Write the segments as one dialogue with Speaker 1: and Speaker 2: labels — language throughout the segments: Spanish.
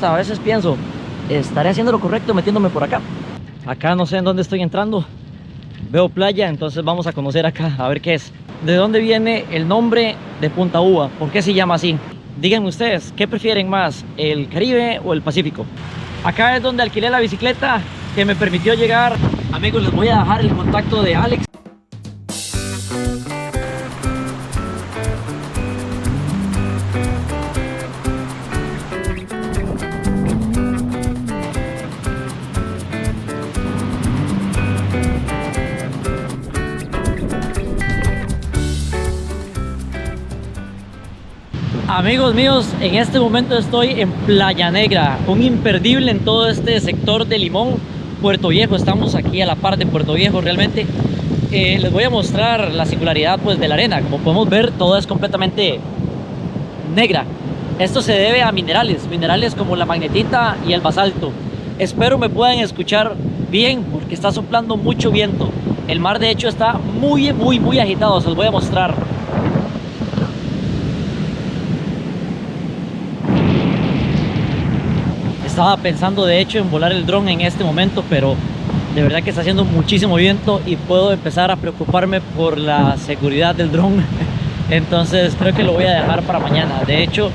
Speaker 1: A veces pienso, ¿estaré haciendo lo correcto metiéndome por acá? Acá no sé en dónde estoy entrando. Veo playa, entonces vamos a conocer acá, a ver qué es. ¿De dónde viene el nombre de Punta Uva? ¿Por qué se llama así? Díganme ustedes, ¿qué prefieren más, el Caribe o el Pacífico? Acá es donde alquilé la bicicleta que me permitió llegar. Amigos, les voy a dejar el contacto de Alex. Amigos míos, en este momento estoy en Playa Negra, un imperdible en todo este sector de Limón, Puerto Viejo. Estamos aquí a la par de Puerto Viejo realmente. Les voy a mostrar la singularidad pues de la arena. Como podemos ver, todo es completamente negra. Esto se debe a minerales como la magnetita y el basalto. Espero me puedan escuchar bien porque está soplando mucho viento. El mar de hecho está muy agitado, se los voy a mostrar. Estaba pensando de hecho en volar el dron en este momento, pero de verdad que está haciendo muchísimo viento y puedo empezar a preocuparme por la seguridad del dron. Entonces creo que lo voy a dejar para mañana. De hecho,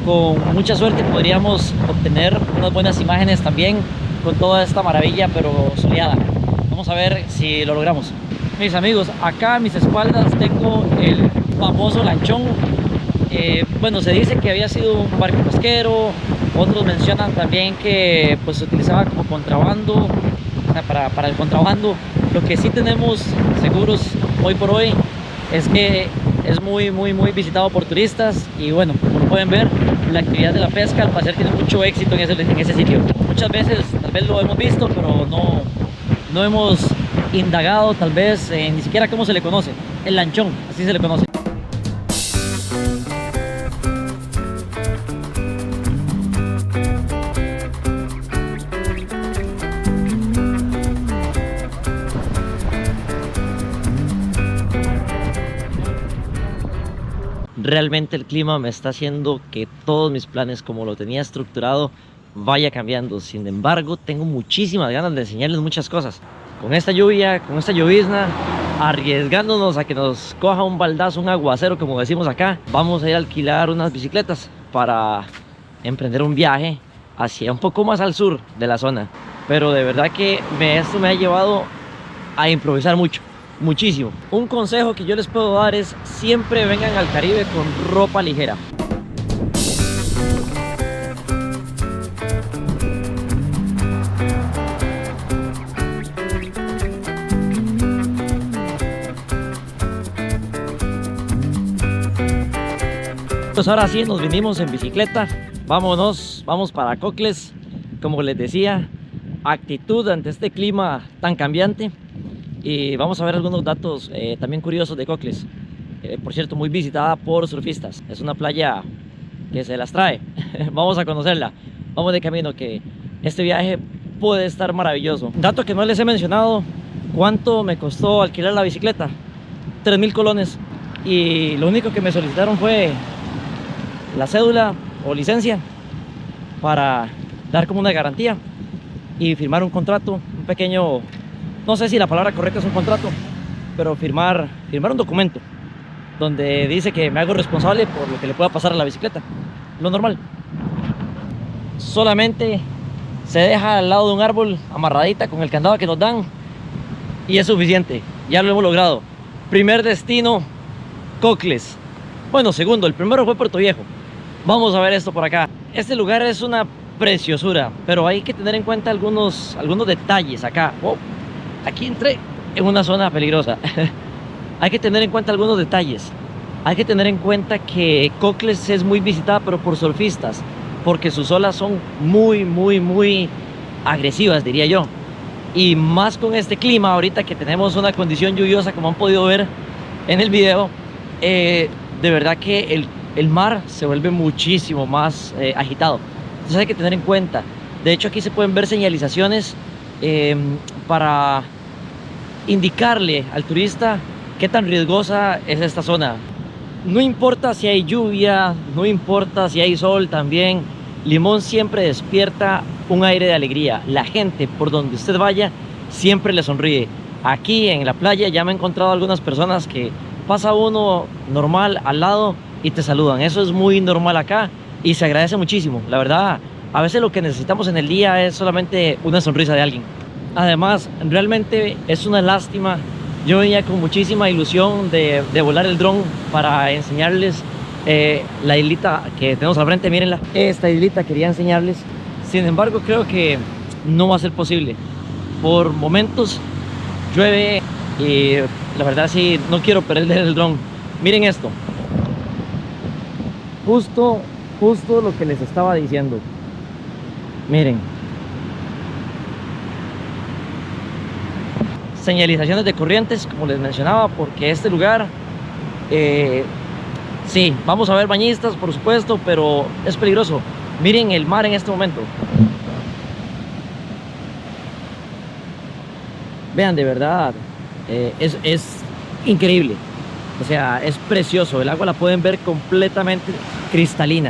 Speaker 1: con mucha suerte podríamos obtener unas buenas imágenes también con toda esta maravilla, pero soleada. Vamos a ver si lo logramos. Mis amigos, acá a mis espaldas tengo el famoso lanchón. Bueno, se dice que había sido un barco pesquero. Otros mencionan también que pues se utilizaba como contrabando, o sea, para el contrabando. Lo que sí tenemos seguros hoy por hoy es que es muy visitado por turistas. Y bueno, como pueden ver, la actividad de la pesca al parecer tiene mucho éxito en ese sitio. Muchas veces tal vez lo hemos visto, pero no hemos indagado tal vez ni siquiera cómo se le conoce. El lanchón, así se le conoce. Realmente el clima me está haciendo que todos mis planes, como lo tenía estructurado, vaya cambiando. Sin embargo, tengo muchísimas ganas de enseñarles muchas cosas. Con esta lluvia, con esta llovizna, arriesgándonos a que nos coja un baldazo, un aguacero, como decimos acá, vamos a ir a alquilar unas bicicletas para emprender un viaje hacia un poco más al sur de la zona. Pero de verdad que esto me ha llevado a improvisar muchísimo. Un consejo que yo les puedo dar es siempre vengan al Caribe con ropa ligera. Pues ahora sí nos vinimos en bicicleta. Vamos para Cocles. Como les decía, actitud ante este clima tan cambiante. Y vamos a ver algunos datos también curiosos de Cocles. Por cierto, muy visitada por surfistas. Es una playa que se las trae. Vamos a conocerla. Vamos de camino, que este viaje puede estar maravilloso. Dato que no les he mencionado: ¿cuánto me costó alquilar la bicicleta? 3.000 colones. Y lo único que me solicitaron fue la cédula o licencia para dar como una garantía y firmar un contrato, un pequeño... No sé si la palabra correcta es un contrato, pero firmar un documento donde dice que me hago responsable por lo que le pueda pasar a la bicicleta. Lo normal. Solamente se deja al lado de un árbol amarradita con el candado que nos dan y es suficiente. Ya lo hemos logrado. Primer destino, Cocles. Bueno, segundo, el primero fue Puerto Viejo. Vamos a ver esto por acá. Este lugar es una preciosura, pero hay que tener en cuenta algunos detalles acá. Wow. Aquí entré en una zona peligrosa. Hay que tener en cuenta algunos detalles. Hay que tener en cuenta que Cocles es muy visitada, pero por surfistas, porque sus olas son muy agresivas, diría yo. Y más con este clima, ahorita que tenemos una condición lluviosa, como han podido ver en el video, de verdad que el mar se vuelve muchísimo más agitado. Entonces hay que tener en cuenta. De hecho, aquí se pueden ver señalizaciones para indicarle al turista qué tan riesgosa es esta zona. No importa si hay lluvia, no importa si hay sol también, Limón siempre despierta un aire de alegría. La gente por donde usted vaya siempre le sonríe. Aquí en la playa ya me he encontrado algunas personas que pasa uno normal al lado y te saludan. Eso es muy normal acá y se agradece muchísimo. La verdad, a veces lo que necesitamos en el día es solamente una sonrisa de alguien. Además, realmente es una lástima. Yo venía con muchísima ilusión de volar el dron para enseñarles la islita que tenemos al frente. Mírenla, esta islita quería enseñarles. Sin embargo, creo que no va a ser posible. Por momentos llueve y la verdad sí, no quiero perder el dron. Miren esto. Justo lo que les estaba diciendo. Miren. Señalizaciones de corrientes, como les mencionaba, porque este lugar, sí, vamos a ver bañistas, por supuesto, pero es peligroso. Miren el mar en este momento. Vean, de verdad, es increíble. O sea, es precioso. El agua la pueden ver completamente cristalina.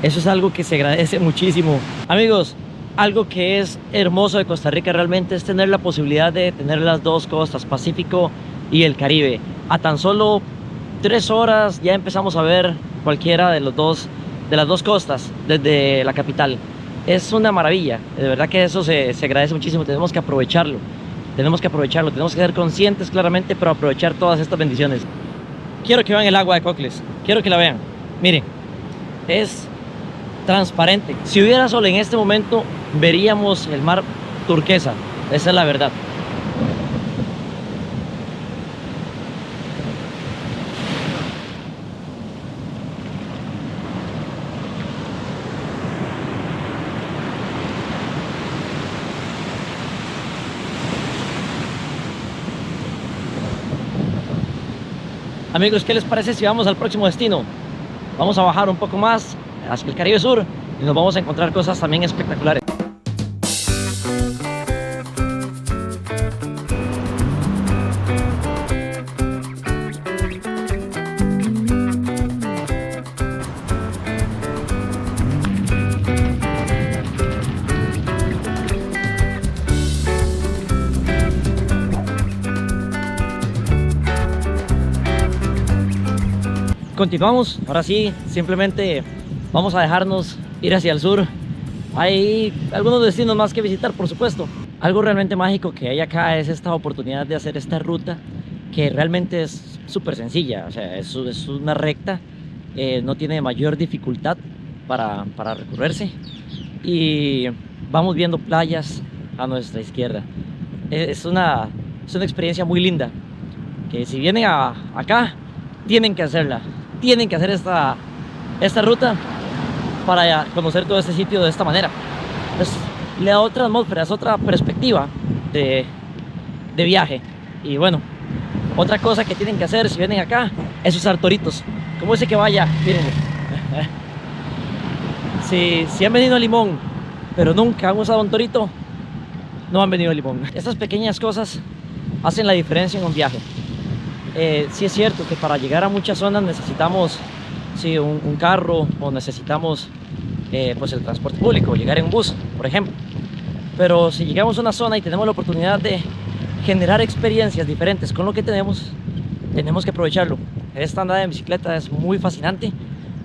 Speaker 1: Eso es algo que se agradece muchísimo. Amigos, algo que es hermoso de Costa Rica realmente es tener la posibilidad de tener las dos costas, Pacífico y el Caribe. A tan solo 3 horas ya empezamos a ver cualquiera de las dos costas desde la capital. Es una maravilla, de verdad que eso se agradece muchísimo. Tenemos que aprovecharlo, tenemos que ser conscientes claramente, pero aprovechar todas estas bendiciones. Quiero que vean el agua de Cocles, quiero que la vean. Miren, es transparente. Si hubiera sol en este momento, veríamos el mar turquesa. Esa es la verdad. Amigos, ¿qué les parece si vamos al próximo destino? Vamos a bajar un poco más hacia el Caribe Sur y nos vamos a encontrar cosas también espectaculares. Continuamos, ahora sí, simplemente vamos a dejarnos ir hacia el sur. Hay algunos destinos más que visitar, por supuesto. Algo realmente mágico que hay acá es esta oportunidad de hacer esta ruta, que realmente es súper sencilla. O sea, es una recta, no tiene mayor dificultad para recorrerse. Y vamos viendo playas a nuestra izquierda. Es una experiencia muy linda, que si vienen acá, tienen que hacerla. Tienen que hacer esta ruta para conocer todo este sitio de esta manera. Le da otra atmósfera, es otra perspectiva de viaje. Y bueno, otra cosa que tienen que hacer si vienen acá es usar toritos. Como ese que vaya, miren. Si han venido a Limón, pero nunca han usado un torito, no han venido a Limón. Estas pequeñas cosas hacen la diferencia en un viaje. Sí es cierto que para llegar a muchas zonas necesitamos un carro o necesitamos pues el transporte público, llegar en bus, por ejemplo. Pero si llegamos a una zona y tenemos la oportunidad de generar experiencias diferentes con lo que tenemos que aprovecharlo. Esta andada en bicicleta es muy fascinante,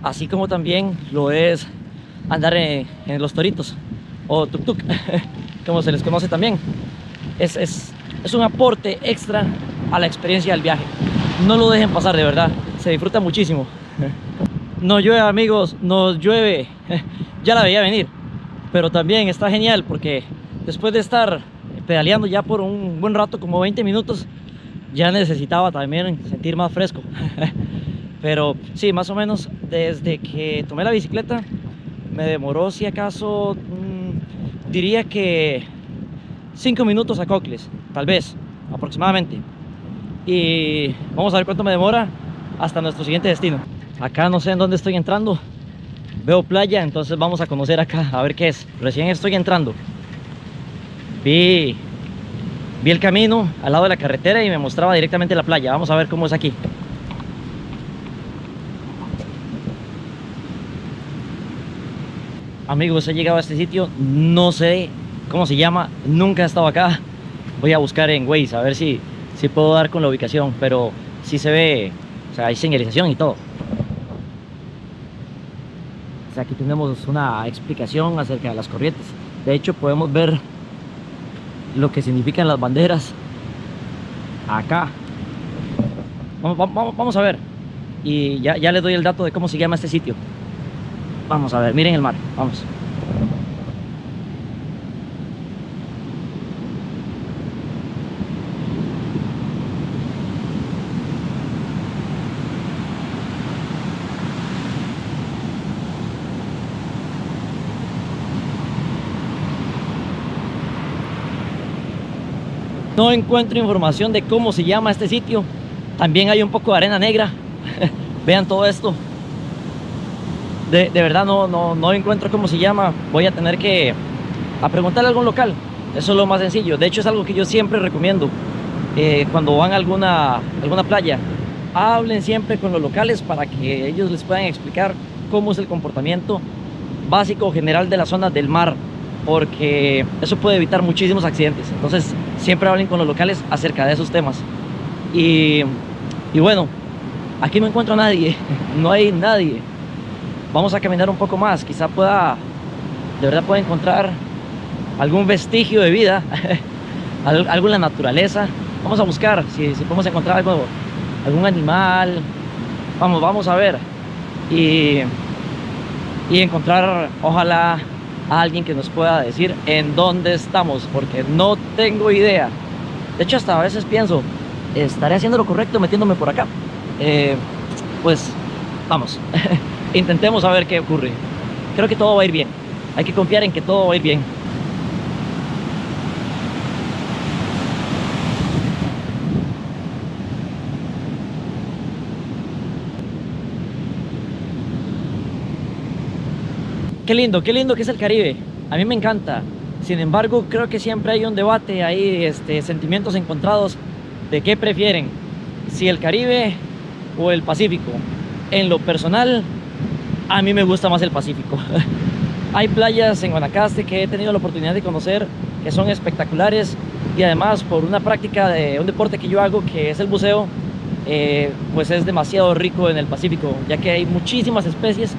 Speaker 1: así como también lo es andar en los toritos o tuk-tuk, como se les conoce también. Es un aporte extra a la experiencia del viaje. No lo dejen pasar, de verdad, se disfruta muchísimo. Nos llueve, amigos, nos llueve. Ya la veía venir, pero también está genial porque después de estar pedaleando ya por un buen rato, como 20 minutos, ya necesitaba también sentir más fresco. Pero sí, más o menos desde que tomé la bicicleta me demoró, si acaso, diría que 5 minutos a Cocles, tal vez, aproximadamente. Y vamos a ver cuánto me demora hasta nuestro siguiente destino. Acá no sé en dónde estoy entrando, veo playa, entonces vamos a conocer acá, a ver qué es. Recién estoy entrando, vi el camino al lado de la carretera y me mostraba directamente la playa. Vamos a ver cómo es aquí. Amigos, he llegado a este sitio, no sé cómo se llama, nunca he estado acá. Voy a buscar en Waze a ver si puedo dar con la ubicación, pero sí se ve, o sea, hay señalización y todo. O sea, aquí tenemos una explicación acerca de las corrientes. De hecho, podemos ver lo que significan las banderas acá. Vamos a ver. Y ya les doy el dato de cómo se llama este sitio. Vamos a ver, miren el mar, vamos. No encuentro información de cómo se llama este sitio. También hay un poco de arena negra. Vean todo esto. De verdad no encuentro cómo se llama. Voy a tener que preguntarle a algún local. Eso es lo más sencillo. De hecho es algo que yo siempre recomiendo. Cuando van a alguna playa, hablen siempre con los locales para que ellos les puedan explicar cómo es el comportamiento básico general de la zona del mar, porque eso puede evitar muchísimos accidentes. Entonces siempre hablen con los locales acerca de esos temas. Y bueno, aquí no encuentro a nadie. No hay nadie. Vamos a caminar un poco más, quizá de verdad pueda encontrar algún vestigio de vida, algo en la naturaleza. Vamos a buscar si podemos encontrar algún animal. Vamos a ver y encontrar, ojalá, a alguien que nos pueda decir en dónde estamos, porque no tengo idea. De hecho, hasta a veces pienso, ¿estaré haciendo lo correcto metiéndome por acá? Pues vamos. Intentemos a ver qué ocurre. Creo que todo va a ir bien. Hay que confiar en que todo va a ir bien. Qué lindo que es el Caribe. A mí me encanta. Sin embargo, creo que siempre hay un debate, hay sentimientos encontrados de qué prefieren, si el Caribe o el Pacífico. En lo personal, a mí me gusta más el Pacífico. Hay playas en Guanacaste que he tenido la oportunidad de conocer que son espectaculares, y además por una práctica de un deporte que yo hago, que es el buceo, pues es demasiado rico en el Pacífico, ya que hay muchísimas especies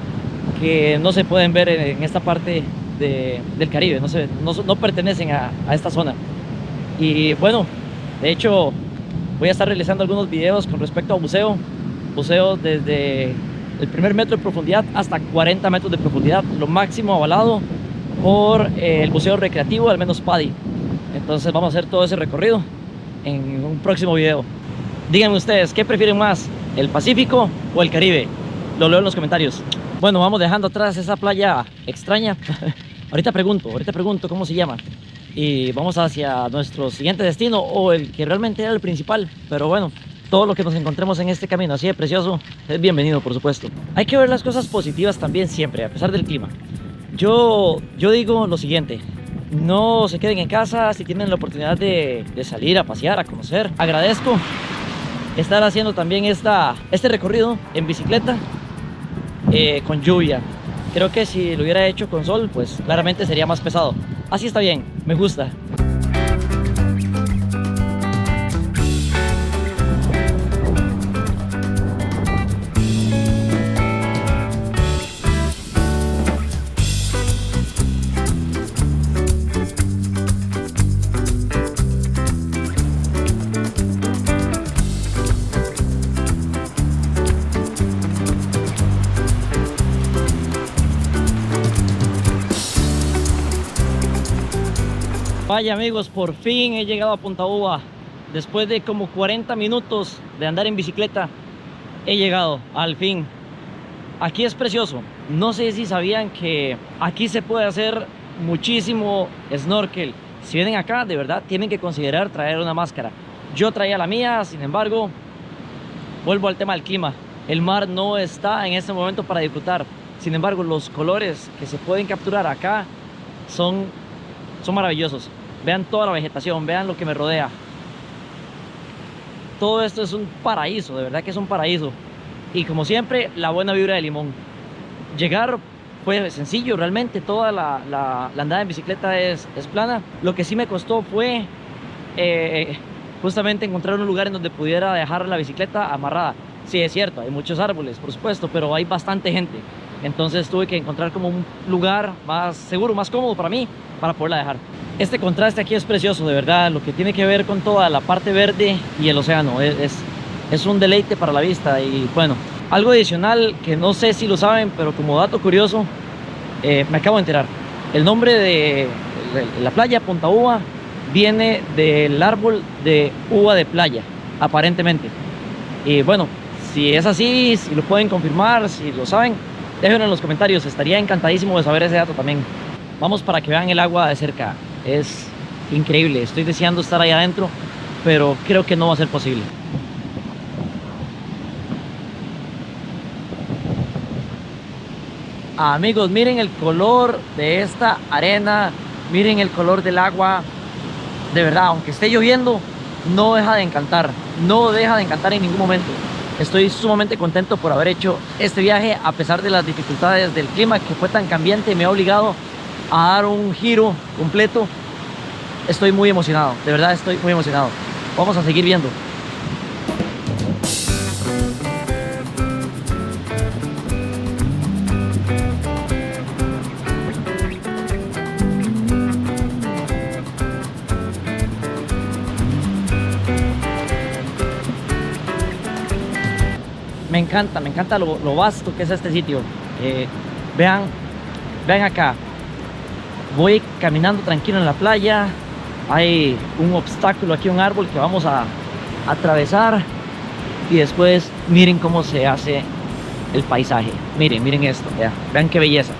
Speaker 1: que no se pueden ver en esta parte del Caribe, no pertenecen a esta zona. Y bueno, de hecho voy a estar realizando algunos videos con respecto a buceo desde el primer metro de profundidad hasta 40 metros de profundidad, lo máximo avalado por el buceo recreativo, al menos PADI. Entonces vamos a hacer todo ese recorrido en un próximo video. Díganme ustedes, ¿qué prefieren más? ¿El Pacífico o el Caribe? Lo leo en los comentarios. Bueno, vamos dejando atrás esa playa extraña. Ahorita pregunto cómo se llama. Y vamos hacia nuestro siguiente destino, o el que realmente era el principal. Pero bueno, todo lo que nos encontremos en este camino así de precioso es bienvenido, por supuesto. Hay que ver las cosas positivas también siempre, a pesar del clima. Yo digo lo siguiente: no se queden en casa si tienen la oportunidad de salir a pasear, a conocer. Agradezco estar haciendo también este recorrido en bicicleta con lluvia. Creo que si lo hubiera hecho con sol, pues claramente sería más pesado. Así está bien, me gusta. Vaya amigos, por fin he llegado a Punta Uva. Después de como 40 minutos de andar en bicicleta, he llegado, al fin. Aquí es precioso. No sé si sabían que aquí se puede hacer muchísimo snorkel. Si vienen acá, de verdad, tienen que considerar traer una máscara. Yo traía la mía, sin embargo, vuelvo al tema del clima. El mar no está en este momento para disfrutar. Sin embargo, los colores que se pueden capturar acá son maravillosos. Vean toda la vegetación, vean lo que me rodea. Todo esto es un paraíso, de verdad que es un paraíso. Y como siempre, la buena vibra de Limón. Llegar fue sencillo realmente, toda la andada en bicicleta es plana. Lo que sí me costó fue justamente encontrar un lugar en donde pudiera dejar la bicicleta amarrada. Sí, es cierto, hay muchos árboles, por supuesto, pero hay bastante gente. Entonces tuve que encontrar como un lugar más seguro, más cómodo para mí, para poderla dejar. Este contraste aquí es precioso, de verdad, lo que tiene que ver con toda la parte verde y el océano. Es un deleite para la vista. Y bueno, algo adicional que no sé si lo saben, pero como dato curioso, me acabo de enterar. El nombre de la playa Punta Uva viene del árbol de uva de playa, aparentemente. Y bueno, si es así, si lo pueden confirmar, si lo saben, déjenlo en los comentarios. Estaría encantadísimo de saber ese dato también. Vamos para que vean el agua de cerca. Es increíble. Estoy deseando estar ahí adentro, pero creo que no va a ser posible. Amigos, miren el color de esta arena, miren el color del agua. De verdad, aunque esté lloviendo, no deja de encantar, no deja de encantar en ningún momento. Estoy sumamente contento por haber hecho este viaje, a pesar de las dificultades del clima que fue tan cambiante. Me ha obligado a dar un giro completo. Estoy muy emocionado, de verdad estoy muy emocionado. Vamos a seguir viendo. Me encanta lo vasto que es este sitio. Vean acá. Voy caminando tranquilo en la playa. Hay un obstáculo aquí, un árbol que vamos a atravesar. Y después miren cómo se hace el paisaje. Miren esto. Vean qué belleza.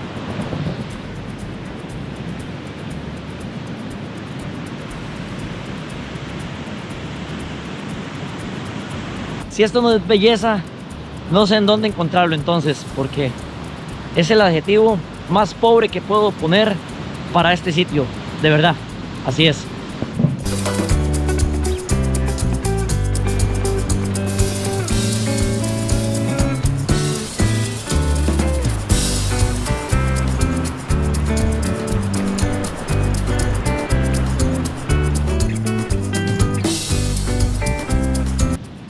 Speaker 1: Si esto no es belleza, no sé en dónde encontrarlo entonces, porque es el adjetivo más pobre que puedo poner para este sitio, de verdad, así es.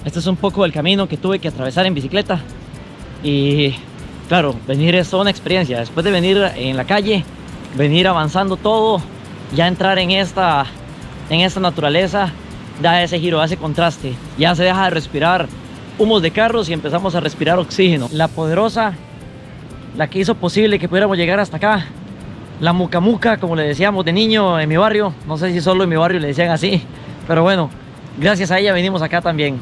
Speaker 1: Este es un poco el camino que tuve que atravesar en bicicleta. Y claro, venir es toda una experiencia. Después de venir en la calle, venir avanzando todo, ya entrar en esta naturaleza, da ese giro, ese contraste. Ya se deja de respirar humos de carros y empezamos a respirar oxígeno. La poderosa, la que hizo posible que pudiéramos llegar hasta acá, la muca muca, como le decíamos de niño en mi barrio. No sé si solo en mi barrio le decían así, pero bueno, gracias a ella venimos acá también.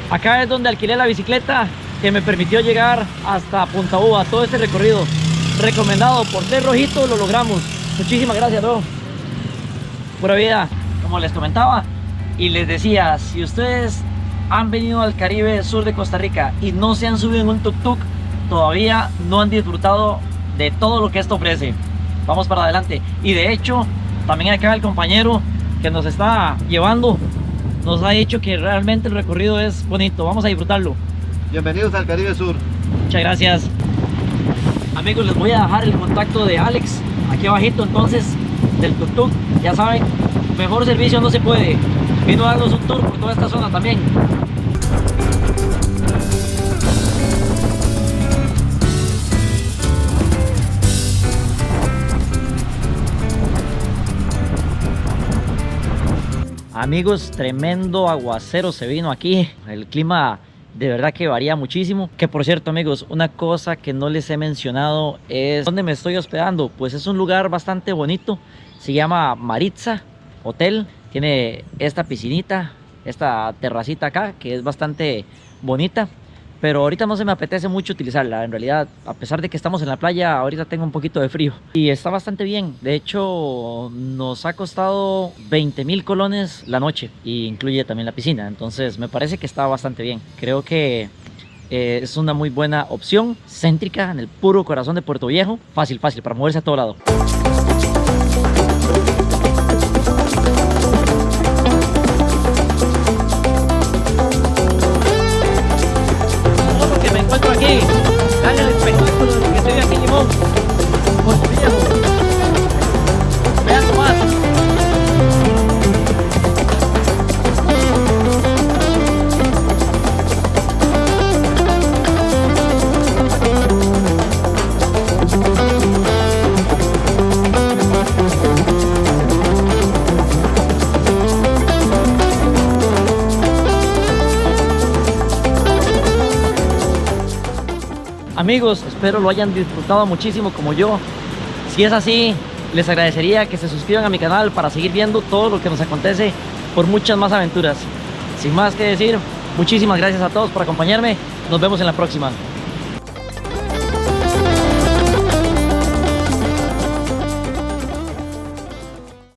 Speaker 1: Acá es donde alquilé la bicicleta que me permitió llegar hasta Punta Uva. Todo este recorrido recomendado por Té Rojito, lo logramos. Muchísimas gracias, bro. Pura vida, como les comentaba y les decía, si ustedes han venido al Caribe sur de Costa Rica y no se han subido en un tuk-tuk, todavía no han disfrutado de todo lo que esto ofrece. Vamos para adelante. Y de hecho, también acá el compañero que nos está llevando nos ha dicho que realmente el recorrido es bonito. Vamos a disfrutarlo.
Speaker 2: Bienvenidos al Caribe Sur.
Speaker 1: Muchas gracias. Amigos, les voy a dejar el contacto de Alex aquí abajito, entonces, del tuk-tuk. Ya saben, mejor servicio no se puede. Vino a darnos un tour por toda esta zona también. Amigos, tremendo aguacero se vino aquí. El clima de verdad que varía muchísimo. Que por cierto, amigos, una cosa que no les he mencionado es dónde me estoy hospedando. Pues es un lugar bastante bonito. Se llama Maritza Hotel. Tiene esta piscinita, esta terracita acá, que es bastante bonita. Pero ahorita no se me apetece mucho utilizarla. En realidad, a pesar de que estamos en la playa, ahorita tengo un poquito de frío. Y está bastante bien. De hecho, nos ha costado 20,000 colones la noche. Y incluye también la piscina. Entonces, me parece que está bastante bien. Creo que es una muy buena opción. Céntrica, en el puro corazón de Puerto Viejo. Fácil para moverse a todo lado. Aquí, vean el espectáculo de lo que se Amigos, espero lo hayan disfrutado muchísimo como yo. Si es así, les agradecería que se suscriban a mi canal para seguir viendo todo lo que nos acontece por muchas más aventuras. Sin más que decir, muchísimas gracias a todos por acompañarme. Nos vemos en la próxima.